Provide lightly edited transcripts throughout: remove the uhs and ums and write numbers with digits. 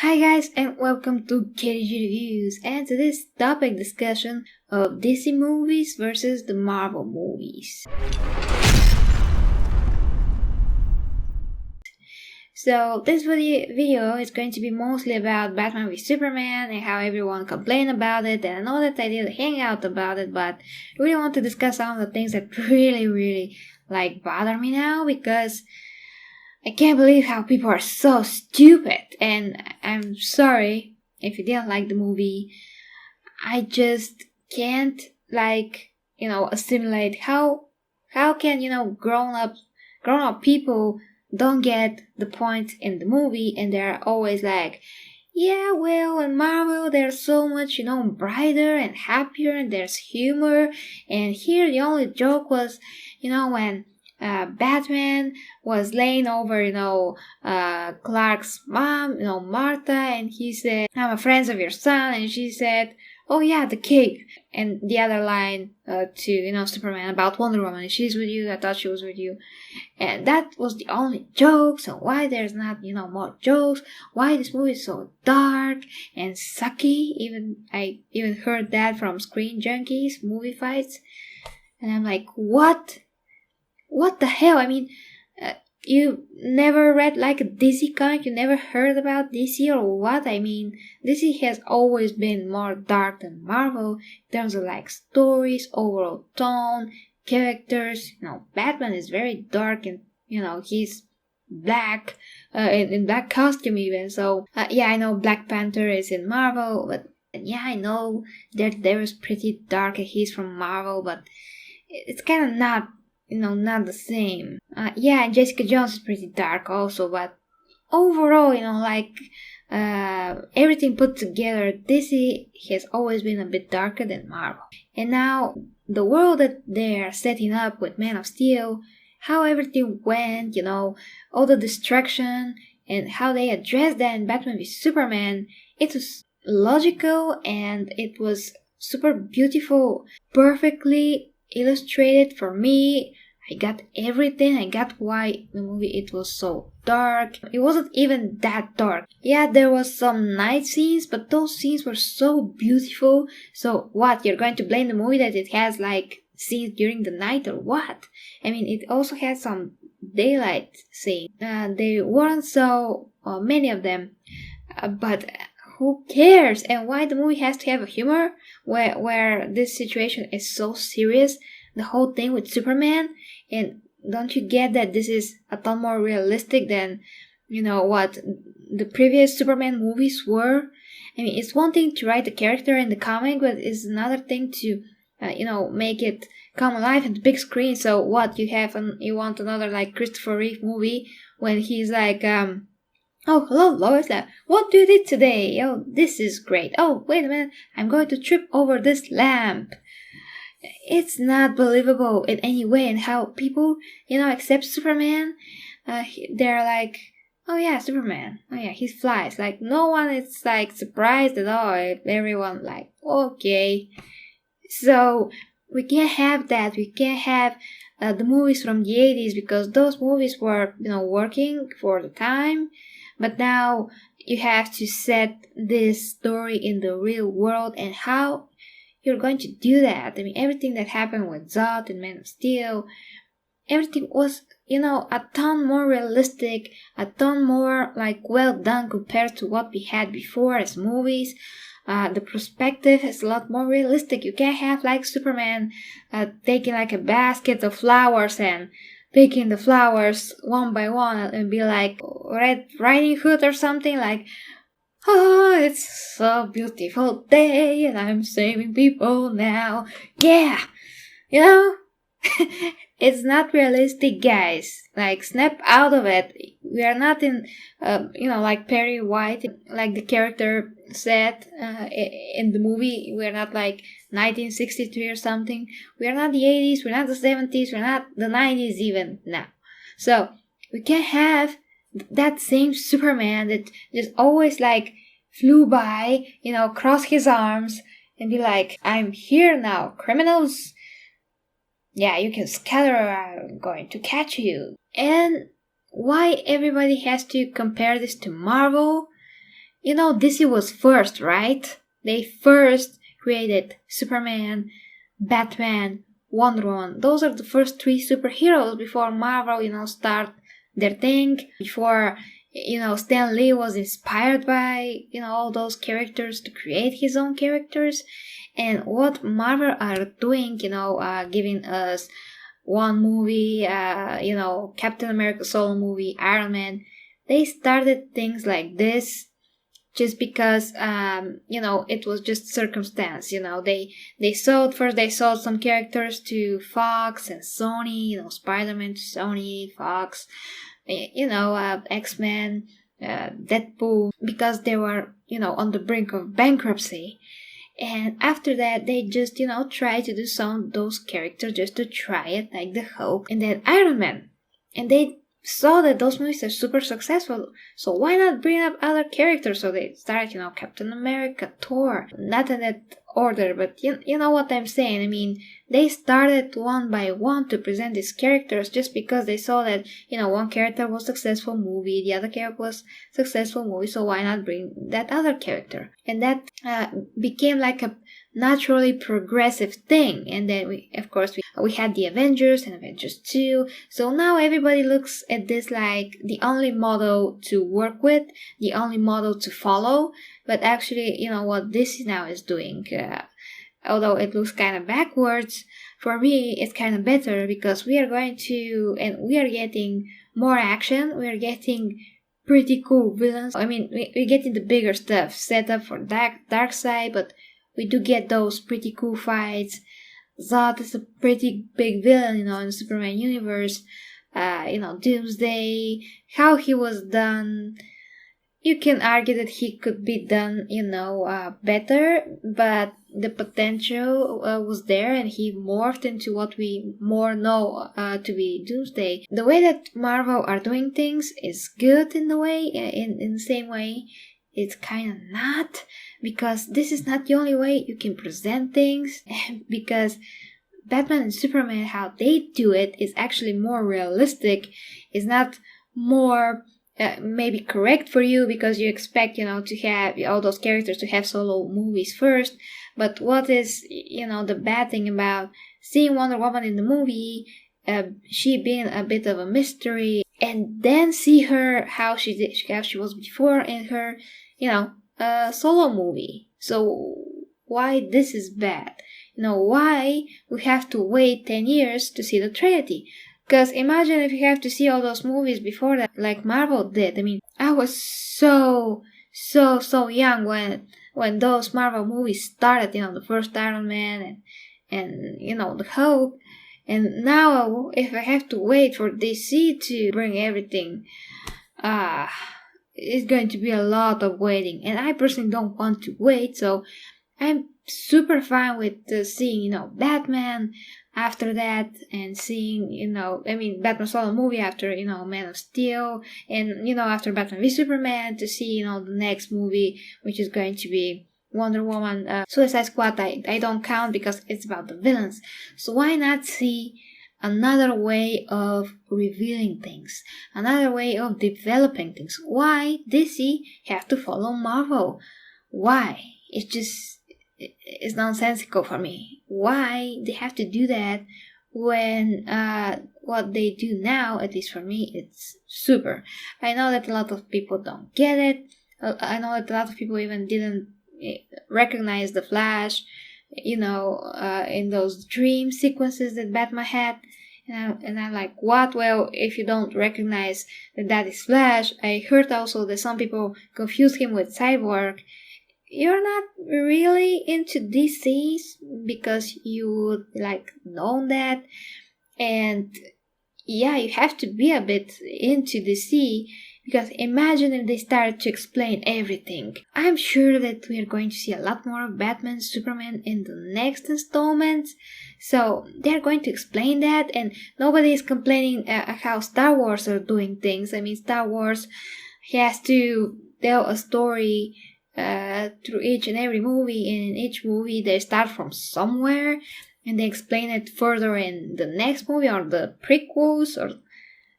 Hi guys and welcome to KDG Reviews and today's topic discussion of DC movies versus the Marvel movies. So this video is going to be mostly about Batman v Superman and how everyone complained about it, and I know that I did hang out about it, but I really want to discuss some of the things that really bother me now, because I can't believe how people are so stupid, and I'm sorry if you didn't like the movie. I just can't assimilate how can grown up people don't get the point in the movie, and they're always like, yeah, well, in Marvel they're so much brighter and happier, and there's humor, and here the only joke was when Batman was laying over, Clark's mom, Martha, and he said, I'm a friend of your son, and she said, oh yeah, the cape. And the other line to, Superman about Wonder Woman, she's with you, I thought she was with you. And that was the only joke, so why there's not, more jokes? Why this movie is so dark and sucky? I even heard that from Screen Junkies, movie fights. And I'm like, what? What the hell? I mean, you never read like a DC comic? You never heard about DC or what? I mean, DC has always been more dark than Marvel in terms of like stories, overall tone, characters. Batman is very dark, and he's black, in black costume even. So yeah, I know Black Panther is in Marvel, but yeah, I know Daredevil is pretty dark and he's from Marvel, but it's kind of not the same. Yeah, and Jessica Jones is pretty dark also, but overall, everything put together, DC has always been a bit darker than Marvel. And now, the world that they're setting up with Man of Steel, how everything went, all the destruction, and how they addressed that in Batman v Superman, it was logical, and it was super beautiful, perfectly illustrated for me. I got everything. I got why the movie it was so dark. It wasn't even that dark. Yeah, there was some night scenes, but those scenes were so beautiful. So what, you're going to blame the movie that it has like scenes during the night or what? I mean, it also had some daylight scenes. They weren't so many of them, but who cares? And why the movie has to have a humor where this situation is so serious, the whole thing with Superman? And don't you get that this is a ton more realistic than what the previous Superman movies were? I mean, it's one thing to write a character in the comic, but it's another thing to make it come alive in the big screen. So what, you want another like Christopher Reeve movie when he's like oh, hello, Lois. What do you did today? Oh, this is great. Oh, wait a minute. I'm going to trip over this lamp. It's not believable in any way, and how people, accept Superman. They're like, oh yeah, Superman. Oh yeah, he flies. Like, no one is like surprised at all. Everyone like, okay. So, we can't have that. We can't have the movies from the 80s, because those movies were, working for the time. But now you have to set this story in the real world, and how you're going to do that. I mean, everything that happened with Zod and Man of Steel, everything was, a ton more realistic, a ton more like well done compared to what we had before as movies. The perspective is a lot more realistic. You can't have like Superman taking like a basket of flowers and picking the flowers one by one and be like Red Riding Hood or something like, oh, it's a beautiful day and I'm saving people now. Yeah, it's not realistic, guys. Like, snap out of it. We are not in, like Perry White, like the character said in the movie. We are not like 1963 or something. We are not the 80s, we're not the 70s, we're not the 90s even now. So, we can't have that same Superman that just always like flew by, cross his arms and be like, I'm here now, criminals. Yeah, you can scatter, I'm going to catch you. And why everybody has to compare this to Marvel? DC was first, right? They first created Superman, Batman, Wonder Woman. Those are the first 3 superheroes before Marvel, start their thing. Before, Stan Lee was inspired by, all those characters to create his own characters. And what Marvel are doing, giving us one movie, Captain America solo movie, Iron Man. They started things like this just because it was just circumstance. They sold some characters to Fox and Sony, Spider-Man to Sony, Fox, X-Men, Deadpool, because they were on the brink of bankruptcy. And after that, they just try to do some of those characters just to try it, like the Hulk and then Iron Man. And they saw that those movies are super successful, so why not bring up other characters? So they started, Captain America, Thor, not in that order, but you know what I'm saying. I mean, they started one by one to present these characters just because they saw that, one character was successful movie, the other character was successful movie, so why not bring that other character? And that became like a naturally progressive thing. And then we had the Avengers and Avengers 2. So now everybody looks at this like the only model to work with, the only model to follow. But actually, what this now is doing, although it looks kind of backwards, for me it's kind of better, because we are getting more action, we are getting pretty cool villains. I mean, we're getting the bigger stuff set up for dark side, but we do get those pretty cool fights. Zod is a pretty big villain, in the Superman universe. Doomsday, how he was done. You can argue that he could be done, better, but the potential was there, and he morphed into what we more know to be Doomsday. The way that Marvel are doing things is good in the way, in the same way. It's kind of not, because this is not the only way you can present things, because Batman and Superman, how they do it is actually more realistic. It's not more maybe correct for you, because you expect, to have all those characters to have solo movies first. But what is, the bad thing about seeing Wonder Woman in the movie, she being a bit of a mystery, and then see her how she was before in her, solo movie. So why this is bad? Why we have to wait 10 years to see the Trinity? Because imagine if you have to see all those movies before that, like Marvel did. I mean, I was so young when those Marvel movies started, the first Iron Man and the Hulk. And now, if I have to wait for DC to bring everything, it's going to be a lot of waiting. And I personally don't want to wait, so I'm super fine with seeing, Batman after that, and seeing, Batman solo movie after, Man of Steel, and, after Batman v Superman, to see, the next movie, which is going to be Wonder Woman, Suicide Squad. I don't count because it's about the villains. So why not see another way of revealing things, another way of developing things? Why DC have to follow Marvel? Why? It's nonsensical for me. Why they have to do that when what they do now, at least for me, it's super. I know that a lot of people don't get it. I know that a lot of people even didn't recognize the Flash, in those dream sequences that Batman had. And I'm like, what? Well, if you don't recognize that is Flash, I heard also that some people confuse him with Cyborg. You're not really into DCs because you would know that. And yeah, you have to be a bit into DC, because imagine if they started to explain everything. I'm sure that we are going to see a lot more of Batman, Superman in the next installment. So they're going to explain that, and nobody is complaining how Star Wars are doing things. I mean, Star Wars has to tell a story through each and every movie, and in each movie they start from somewhere and they explain it further in the next movie or the prequels,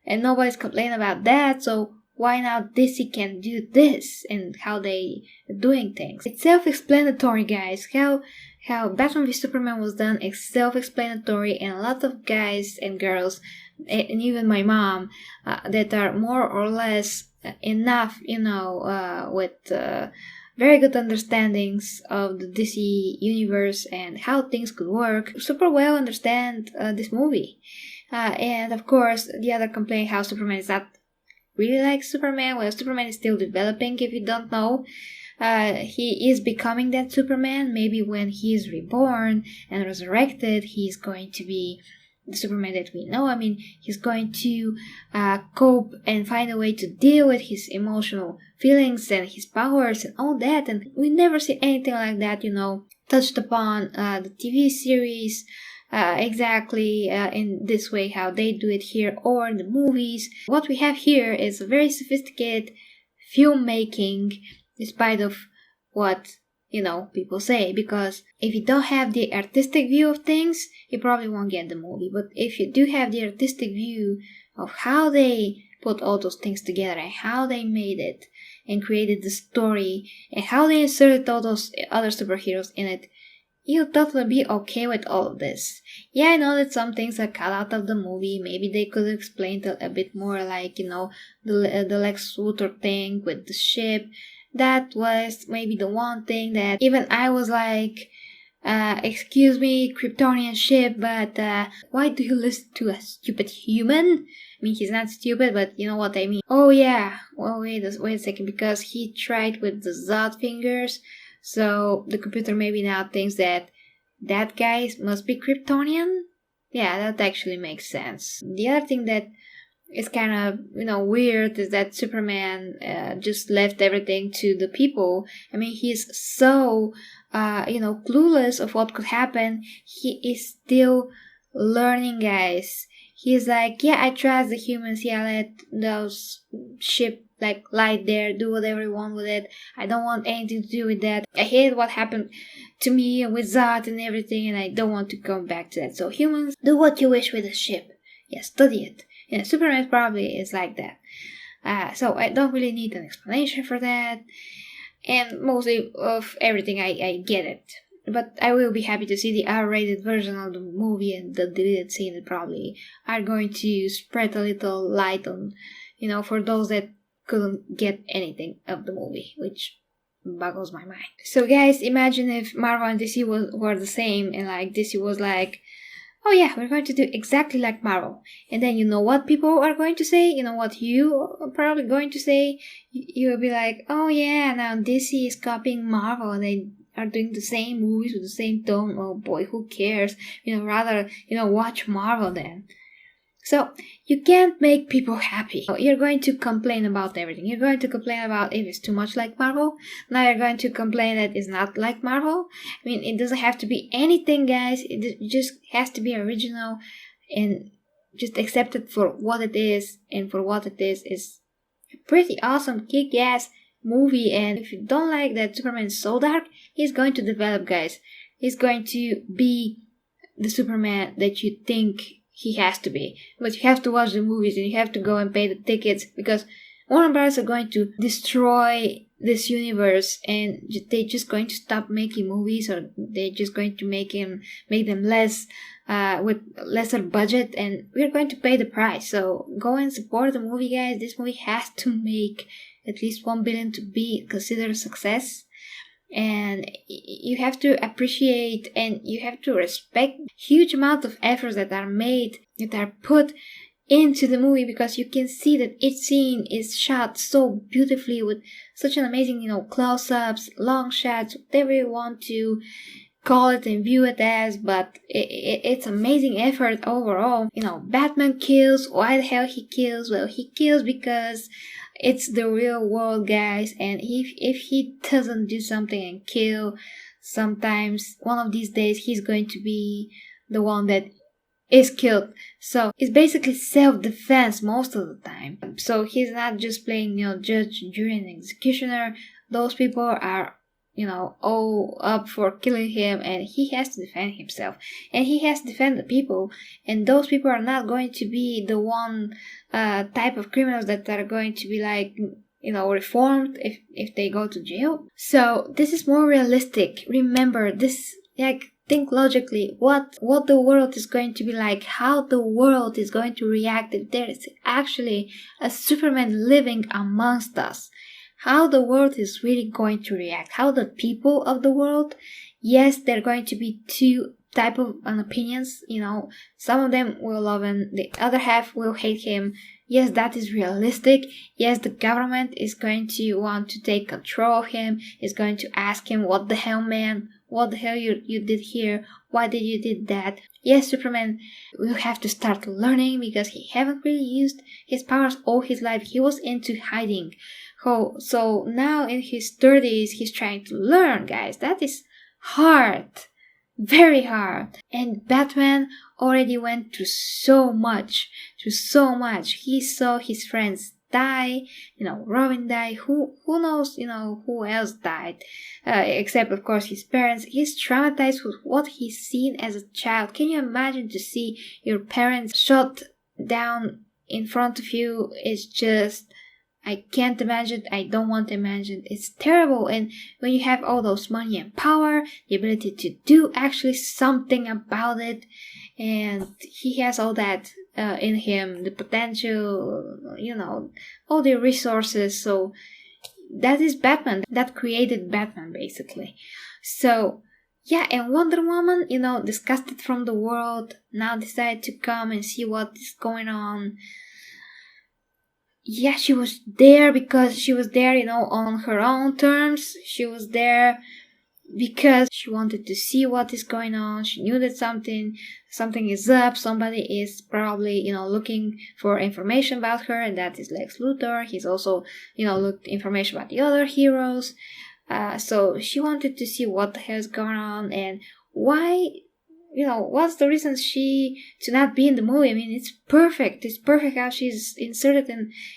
and nobody's complaining about that. So why now DC can do this and how they are doing things. It's self-explanatory, guys. How Batman v Superman was done is self-explanatory, and a lot of guys and girls, and even my mom, that are more or less enough, with very good understandings of the DC universe and how things could work, super well understand this movie. And of course, the other complaint how Superman is not really like Superman. Well, Superman is still developing, if you don't know. He is becoming that Superman. Maybe when he is reborn and resurrected, he's going to be the Superman that we know. I mean, he's going to cope and find a way to deal with his emotional feelings and his powers and all that. And we never see anything like that, touched upon the TV series exactly in this way how they do it here or in the movies. What we have here is a very sophisticated filmmaking, despite of what people say, because if you don't have the artistic view of things, you probably won't get the movie. But if you do have the artistic view of how they put all those things together and how they made it and created the story and how they inserted all those other superheroes in it, you'll totally be okay with all of this. Yeah, I know that some things are cut out of the movie. Maybe they could explain it a bit more, like, the Lex Luthor thing with the ship. That was maybe the one thing that even I was like, excuse me, Kryptonian ship, but why do you listen to a stupid human? I mean, he's not stupid, but you know what I mean. Oh yeah, well, wait a second, because he tried with the Zod fingers, so the computer maybe now thinks that guy must be Kryptonian? Yeah, that actually makes sense. The other thing that is kind of, weird is that Superman just left everything to the people. I mean, he's so, clueless of what could happen. He is still learning, guys. He's like, yeah, I trust the humans. Yeah, let those ship light there, do whatever you want with it. I don't want anything to do with that. I hate what happened to me with Zod and everything, and I don't want to come back to that. So humans, do what you wish with the ship. Yeah, study it. Yeah, Superman probably is like that. So I don't really need an explanation for that. And mostly of everything, I get it. But I will be happy to see the R-rated version of the movie and the deleted scene that probably are going to spread a little light on, for those that couldn't get anything of the movie, which boggles my mind. So guys, imagine if Marvel and DC were the same, and DC was like, oh yeah, we're going to do exactly like Marvel. And then you know what people are going to say? You know what you are probably going to say? You will be like, oh yeah, now DC is copying Marvel and they are doing the same movies with the same tone. Oh boy, who cares? Rather, watch Marvel then. So, you can't make people happy. You're going to complain about everything. You're going to complain about if it's too much like Marvel. Now you're going to complain that it's not like Marvel. I mean, it doesn't have to be anything, guys. It just has to be original and just accept it for what it is. And for what it is a pretty awesome, kick-ass movie. And if you don't like that Superman is so dark, he's going to develop, guys. He's going to be the Superman that you think he has to be. But you have to watch the movies and you have to go and pay the tickets, because Warner Bros. Are going to destroy this universe and they're just going to stop making movies, or they're just going to make them less with lesser budget, and we're going to pay the price. So go and support the movie, guys. This movie has to make at least $1 billion to be considered a success. And you have to appreciate and you have to respect huge amount of efforts that are made, that are put into the movie, because you can see that each scene is shot so beautifully with such an amazing, close-ups, long shots, whatever you want to call it and view it as, but it's amazing effort overall. Batman kills. Why the hell he kills? Well, he kills because it's the real world, guys, and if he doesn't do something and kill, sometimes one of these days he's going to be the one that is killed. So it's basically self-defense most of the time. So he's not just playing, judge, jury, and executioner. Those people are, all up for killing him, and he has to defend himself, and he has to defend the people, and those people are not going to be the one type of criminals that are going to be like reformed if they go to jail. So this is more realistic. Remember this, like, think logically what the world is going to be like, how the world is going to react if there is actually a Superman living amongst us. How the world is really going to react, how the people of the world, yes, there are going to be two type of opinions, some of them will love him, the other half will hate him. Yes, that is realistic. Yes, the government is going to want to take control of him, is going to ask him, what the hell, man? What the hell you did here? Why did you did that? Yes, Superman will have to start learning because he haven't really used his powers all his life. He was into hiding. So now in his 30s, he's trying to learn, guys. That is hard. Very hard. And Batman already went through so much. He saw his friends die, Robin died, who knows, who else died, except of course his parents. He's traumatized with what he's seen as a child. Can you imagine to see your parents shot down in front of you? It's just, I can't imagine, I don't want to imagine. It's terrible. And when you have all those money and power, the ability to do actually something about it, and he has all that in him, the potential, all the resources. So that is Batman. That created Batman, basically. So yeah, and Wonder Woman, disgusted from the world, now decided to come and see what is going on. Yeah, she was there because she was there, on her own terms. She was there because she wanted to see what is going on. She knew that something is up. Somebody is probably, looking for information about her, and that is Lex Luthor. He's also, looked information about the other heroes. So she wanted to see what the hell is going on and why, what's the reason to not be in the movie. I mean, it's perfect. It's perfect how she's inserted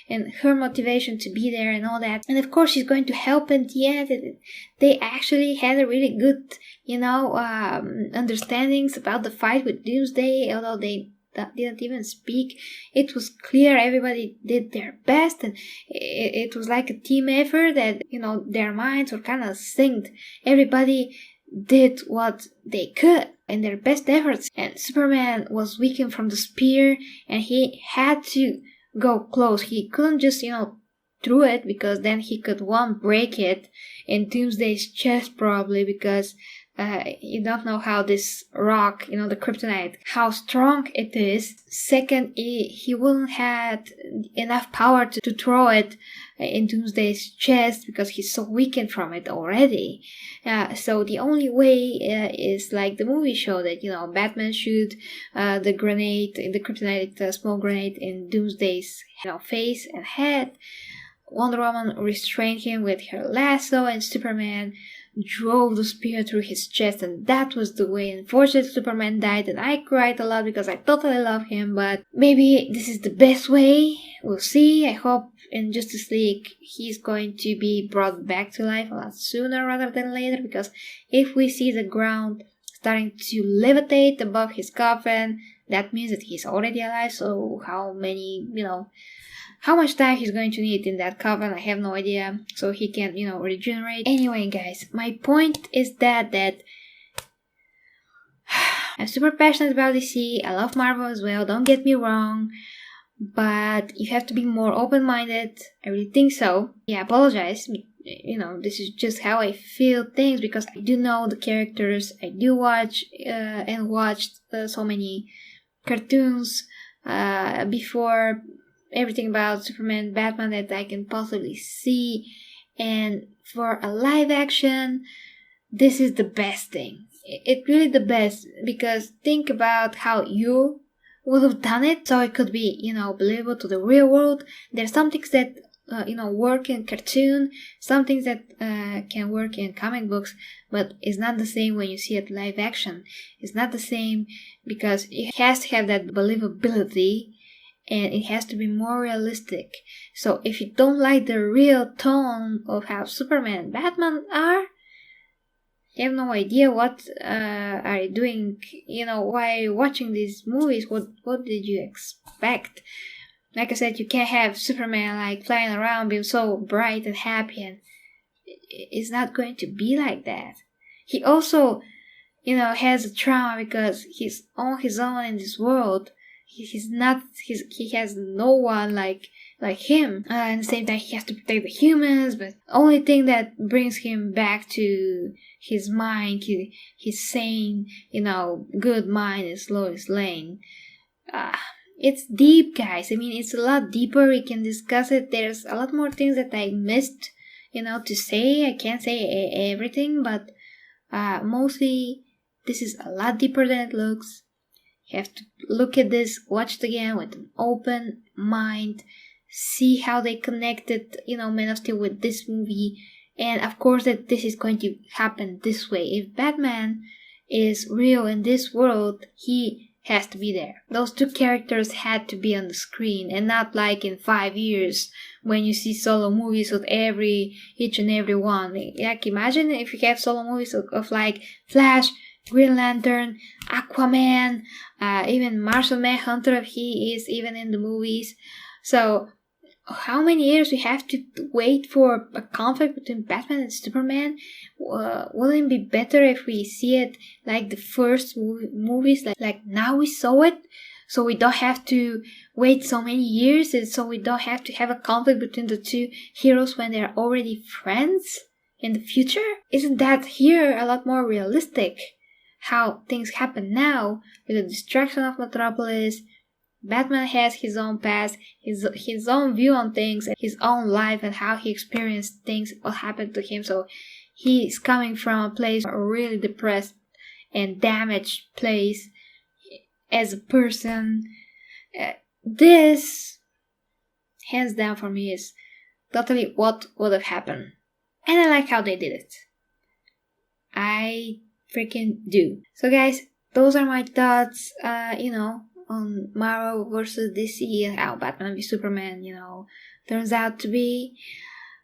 in her motivation to be there and all that. And of course, she's going to help in the end. They actually had a really good, understandings about the fight with Doomsday, although they didn't even speak. It was clear everybody did their best, and it was like a team effort that, their minds were kind of synced. Everybody did what they could in their best efforts, and Superman was weakened from the spear, and he had to go close. He couldn't just, throw it, because then he could, one, break it in Doomsday's chest probably, because you don't know how this rock, the kryptonite, how strong it is. Second, he wouldn't have enough power to throw it in Doomsday's chest because he's so weakened from it already. So the only way is like the movie showed that, Batman shoot the grenade, the kryptonite small grenade in Doomsday's face and head. Wonder Woman restrained him with her lasso, and Superman drove the spear through his chest, and that was the way. Unfortunately, Superman died, and I cried a lot because I totally love him, but maybe this is the best way. We'll see. I hope in Justice League he's going to be brought back to life a lot sooner rather than later, because if we see the ground starting to levitate above his coffin, that means that he's already alive. So how much time he's going to need in that coven, I have no idea. So he can, regenerate. Anyway, guys, my point is that I'm super passionate about DC. I love Marvel as well, don't get me wrong. But you have to be more open-minded. I really think so. Yeah, I apologize. This is just how I feel things, because I do know the characters. I do watch and watched so many cartoons before, everything about Superman, Batman that I can possibly see. And for a live action, this is the best thing. It's really the best, because think about how you would have done it, so it could be, believable to the real world. There's some things that, work in cartoon, some things that can work in comic books, but it's not the same when you see it live action. It's not the same because it has to have that believability, and it has to be more realistic. So if you don't like the real tone of how Superman and Batman are, You have no idea what are you doing, while watching these movies. What did you expect? Like I said, you can't have Superman like flying around being so bright and happy, and it's not going to be like that. He also, has a trauma because he's on his own in this world. He has no one like him. At the same time, he has to protect the humans, but only thing that brings him back to his mind, his sane, good mind is Lois Lane. It's deep, guys. I mean, it's a lot deeper. We can discuss it. There's a lot more things that I missed, to say. I can't say everything, but mostly this is a lot deeper than it looks. You have to look at this, watch it again with an open mind, see how they connected, Man of Steel with this movie, and of course that this is going to happen this way. If Batman is real in this world, he has to be there. Those two characters had to be on the screen, and not like in 5 years when you see solo movies with each and every one. Like, imagine if you have solo movies of like Flash, Green Lantern, Aquaman, even Martian Manhunter if he is even in the movies. So how many years we have to wait for a conflict between Batman and Superman? Wouldn't it be better if we see it like the first movies, like now we saw it, so we don't have to wait so many years, and so we don't have to have a conflict between the two heroes when they're already friends in the future? Isn't that here a lot more realistic? How things happen now with the destruction of Metropolis. Batman has his own past, his own view on things, his own life, and how he experienced things, what happened to him. So he's coming from a place, a really depressed and damaged place as a person. This, hands down for me, is totally what would have happened. And I like how they did it. I freaking do. So guys, those are my thoughts, on Marvel versus DC and how Batman v Superman, turns out to be.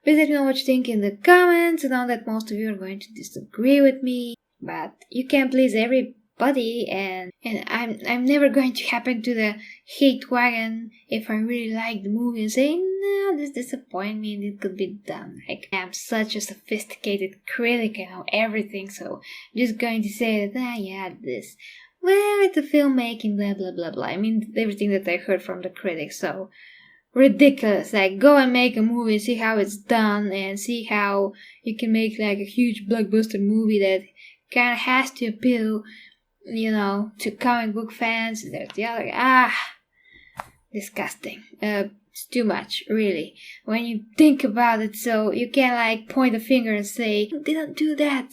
Please let me know what you think in the comments. I know that most of you are going to disagree with me, but you can't please everybody, and I'm never going to happen to the hate wagon if I really like the movie and say, no, this disappointed me and it could be done. Like, I'm such a sophisticated critic, I know everything, so I'm just going to say that, yeah, this. Well, it's the filmmaking, blah, blah, blah, blah. I mean, everything that I heard from the critics, so ridiculous. Like, go and make a movie, see how it's done, and see how you can make, like, a huge blockbuster movie that kind of has to appeal, to comic book fans. There's the other, disgusting. It's too much, really. When you think about it, so you can't, like, point a finger and say, you didn't do that.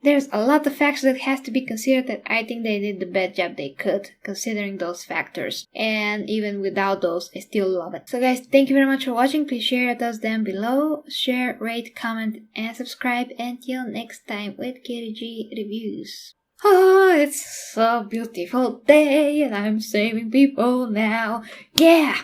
There's a lot of factors that has to be considered that I think they did the best job they could, considering those factors. And even without those, I still love it. So guys, thank you very much for watching. Please share your thoughts down below. Share, rate, comment, and subscribe. Until next time with KDG Reviews. Oh, it's a beautiful day and I'm saving people now. Yeah!